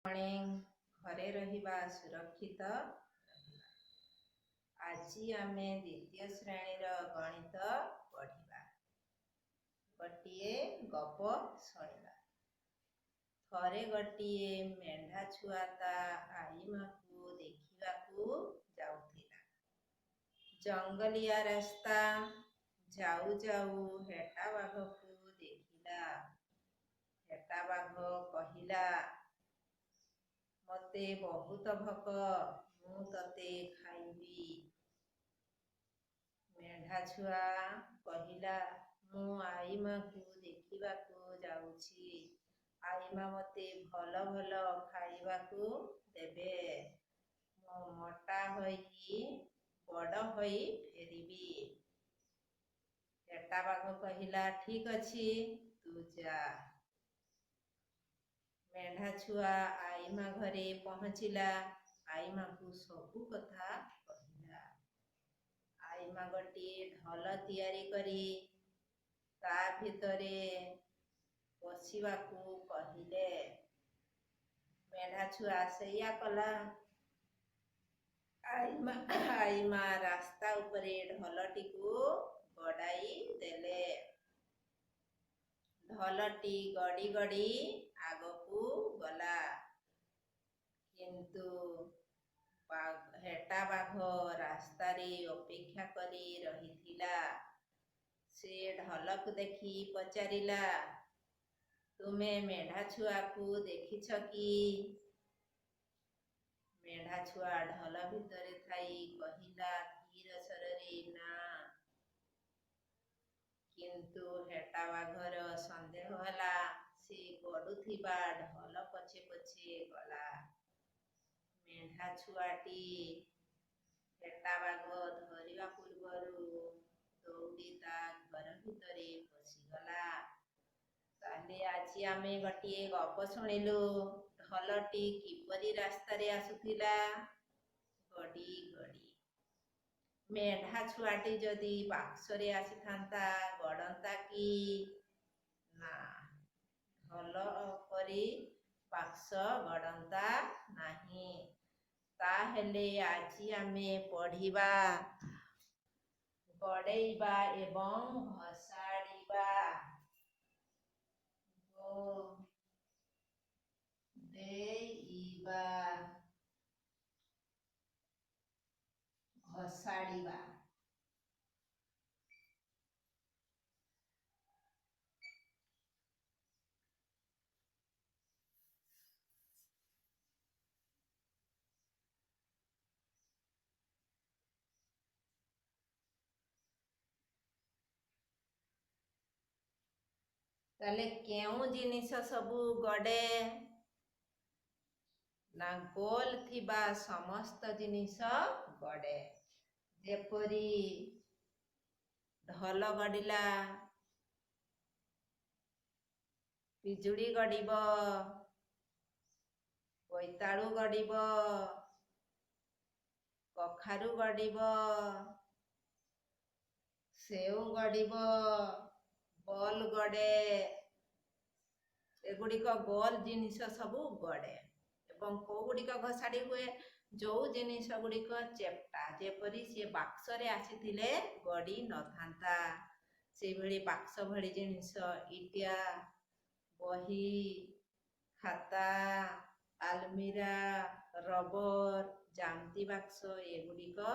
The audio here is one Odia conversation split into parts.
ଘରେ ରହିବା ସୁରକ୍ଷିତ ରହିବା। ଆଜି ଆମେ ଦ୍ୱିତୀୟ ଶ୍ରେଣୀର ଗଣିତ ପଢ଼ିବା। ଗୋଟିଏ ଗପ ଶୁଣିବା। ଥରେ ଗୋଟିଏ ମେଣ୍ଢା ଛୁଆ ତା ଆଈମାକୁ ଦେଖିବାକୁ ଯାଉଥିଲା। ଜଙ୍ଗଲିଆ ରାସ୍ତା ଯାଉ ଯାଉ ହେଟା ବାଘକୁ ଦେଖିଲା। ହେଟା ବାଘ କହିଲା, ମୋତେ ବହୁତ ଭୋକ, ମୁଁ ତତେ ଖାଇବି। ମେଣ୍ଢା ଛୁଆ କହିଲା, ମୁଁ ଆଈମାକୁ ଦେଖିବାକୁ ଯାଉଛି। ଆଈମା ମୋତେ ଭଲ ଭଲ ଖାଇବାକୁ ଦେବେ। ମୁଁ ମୋଟା ହୋଇ ବଡ଼ ହୋଇ ଫେରିବି। ହେଟା ବାଘ କହିଲା, ଠିକ୍ ଅଛି, ତୁ ଯା। ମେଣ୍ଢା ଛୁଆ ଆଈମା ଘରେ ପହଞ୍ଚିଲା। ଆଈମାକୁ ସବୁ କଥା କହିଲା। ଆଈମା ଗୋଟିଏ ଢୋଲ ତିଆରି କରି ତା ଭିତରେ ବସିବାକୁ କହିଲେ। ମେଣ୍ଢା ଛୁଆ ସେଇଆ କଲା। ଆଈମା ରାସ୍ତା ଉପରେ ଢୋଲଟିକୁ ଗଡ଼ାଇ ଦେଲେ। ଢୋଲଟି ଗଡ଼ି ଗଡ଼ି ଆଗକୁ ଗଲା। କିନ୍ତୁ ହେଟା ବାଘ ରାସ୍ତାରେ ଅପେକ୍ଷା କରି ରହିଥିଲା। ସେ ଢୋଲକୁ ଦେଖି ପଚାରିଲା, ତୁମେ ମେଣ୍ଢା ଛୁଆକୁ ଦେଖିଛ କି? ମେଣ୍ଢା ଛୁଆ ଢୋଲ ଭିତରେ ଥାଇ କହିଲା ଧୀର ସ୍ୱରରେ, ନା। କିନ୍ତୁ ହେଟା ବାଘର ସନ୍ଦେହ ହେଲା। ସେ ଗଡ଼ୁଥିବା ଢୋଲ ପଛେ ପଛେ ଗଲା। ମେଣ୍ଢା ଛୁଆଟି ହେଟା ବାଘ ଧରିବା ପୂର୍ବରୁ ଦୌଡ଼ି ତା ଘର ଭିତରେ ପଶିଗଲା। ତାହେଲେ ଆଜି ଆମେ ଗୋଟିଏ ଗପ ଶୁଣିଲୁ। ଢୋଲଟି କିପରି ରାସ୍ତାରେ ଆସୁଥିଲା? ଗଡ଼ି ଗଡ଼ି। ମେଣ୍ଢା ଛୁଆଟି ଯଦି ବାକ୍ସରେ ଆସିଥାନ୍ତା, ଗଡ଼ନ୍ତା କି? ନା, ଢୋଲ ପରି ବାକ୍ସ ଗଡ଼ନ୍ତା ନାହିଁ। ତାହେଲେ ଆଜି ଆମେ ପଢ଼ିବା ଗଡ଼େଇବା ଏବଂ ଘୋଷାଡ଼ିବା। ଗଡ଼େଇବା, ଘୋଷାଡ଼ିବା। ତାହେଲେ କେଉଁ ଜିନିଷ ସବୁ ଗଡ଼େ? ନା, ଗୋଲ ଥିବା ସମସ୍ତ ଜିନିଷ ଗଡ଼େ। ଯେପରି ଢୋଲ ଗଡ଼ିଲା, ପିଜୁଳି ଗଡ଼ିବ, ବୋଇତାଳୁ ଗଡ଼ିବ, କଖାରୁ ଗଡ଼ିବ, ସେଉ ଗଡ଼ିବ, ବଲ୍ ଗଡ଼େ। ଏଗୁଡ଼ିକ ଗୋଲ ଜିନିଷ ସବୁ ଗଡ଼େ। ଏବଂ କେଉଁଗୁଡ଼ିକ ଘୋଷାଡ଼ି ହୁଏ? ଯେଉଁ ଜିନିଷ ଗୁଡ଼ିକ ଚେପ୍ଟା, ଯେପରି ସେ ବାକ୍ସରେ ଆସିଥିଲେ ଗଡ଼ି ନଥାନ୍ତା। ସେଇଭଳି ବାକ୍ସ ଭଳି ଜିନିଷ ଇଟା, ବହି, ଖାତା, ଆଲମିରା, ରବର, ଜ୍ୟାମିତି ବାକ୍ସ ଏଗୁଡ଼ିକ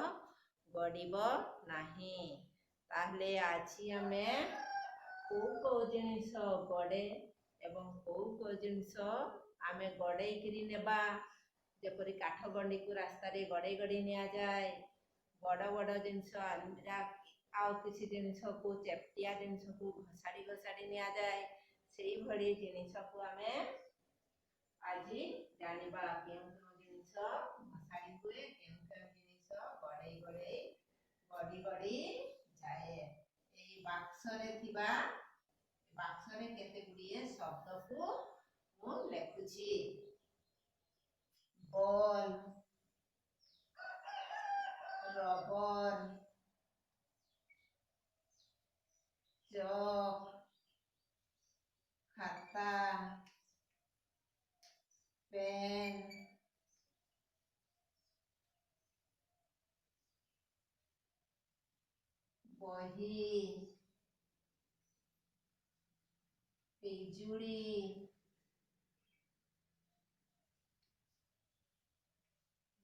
ଗଡ଼ିବ ନାହିଁ। ତାହେଲେ ଆଜି ଆମେ କେଉଁ ଜିନିଷ ଗଡ଼େ ଏବଂ କେଉଁ ଜିନିଷ ଆମେ ଗଡ଼େଇକିରି ନେବା? ଯେପରି କାଠ ଗଣ୍ଡିକୁ ରାସ୍ତାରେ ଗଡ଼େଇ ଗଡ଼େଇ ନିଆଯାଏ। ବଡ଼ ବଡ଼ ଜିନିଷ ଆଲମିରା ଆଉ କିଛି ଜିନିଷକୁ ଚେପ୍ଟିଆ ଜିନିଷକୁ ଘୋଷାଡ଼ି ଘୋଷାଡ଼ି ନିଆଯାଏ। ସେଇଭଳି ଜିନିଷକୁ ଆମେ ଆଜି ଜାଣିବା। କେଉଁ କେଉଁ ଜିନିଷ ଘୋଷାଡ଼ି ହୁଏ, କେଉଁ କେଉଁ ଜିନିଷ ଗଡ଼େଇ ଗଡ଼େଇ ଗଡ଼ି ଗଡ଼ି ଯାଏ। ଏଇ ବାକ୍ସରେ କେତେ ଗୁଡ଼ିଏ ଶବ୍ଦକୁ ମୁଁ ଲେଖୁଛି। ବଲ୍, ରବର, ଚକ୍, ଖାତା, ପେନ୍, ବହି, ପିଜୁଳି,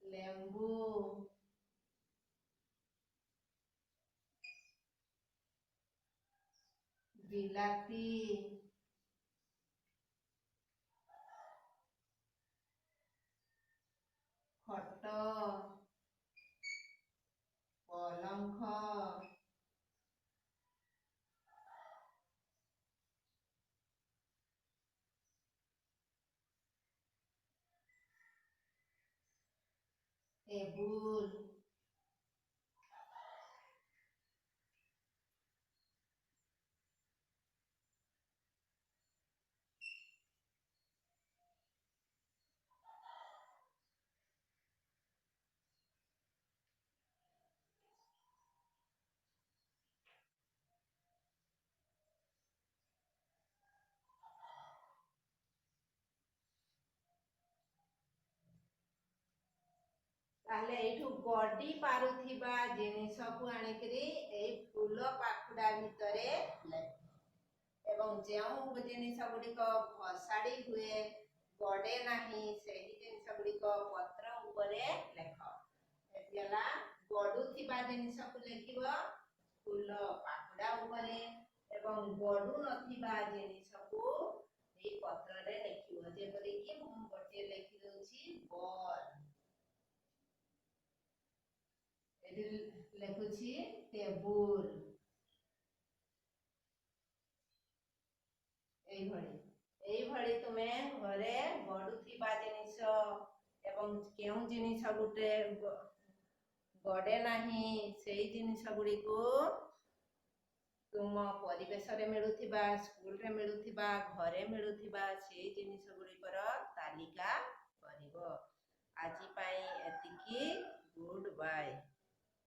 ଲେମ୍ବୁ, ବିଲାତି, ଖଟ, ପଲଙ୍କ, ଟେବୁଲ, ତାহଲେ ଏଇଠୁ ଗଡି ପାରୁଥିବା ଜିନିଷକୁ ଆଣିକିରି ଏଇ ଫୁଲ ପାଖୁଡା ଭିତରେ ଏବଂ ଯେଉଁ ଜିନିଷ ଗୁଡିକ ଭସାଡି ହୁଏ, ଗଡେ ନାହିଁ, ସେହି ଜିନିଷ ଗୁଡିକ ପତ୍ର ଉପରେ ଲେଖ। ଏଠି ହେଲା ଗଡୁଥିବା ଜିନିଷକୁ ଲେଖିବ ଫୁଲ ପାଖୁଡା ଉପରେ ଏବଂ ଗଡୁ ନଥିବା ଜିନିଷକୁ ଏଇ ପତ୍ରରେ ଲେଖିବ। ଯେପରିକି ମୁଁ ଗୋଟିଏ ଲେଖି ଦଉଛି ବଲ, ଏଠି ଲେଖୁଛି ଟେବୁଲ। এইଭଳି ତୁମେ ଘରେ ଗଡୁଥିବା ଜିନିଷ ଏବଂ କେଉଁ ଜିନିଷ ଗୋଟେ ଗଡେ ନାହିଁ ସେଇ ଜିନିଷ ଗୁଡିକୁ ତୁମ ପରିବେଶରେ ମିଳୁଥିବା, ସ୍କୁଲରେ ମିଳୁଥିବା, ଘରେ ମିଳୁଥିବା ସେଇ ଜିନିଷ ଗୁଡିକର ତାଲିକା କରିବ। ଆଜି ପାଇଁ ଏତିକି। Good bye.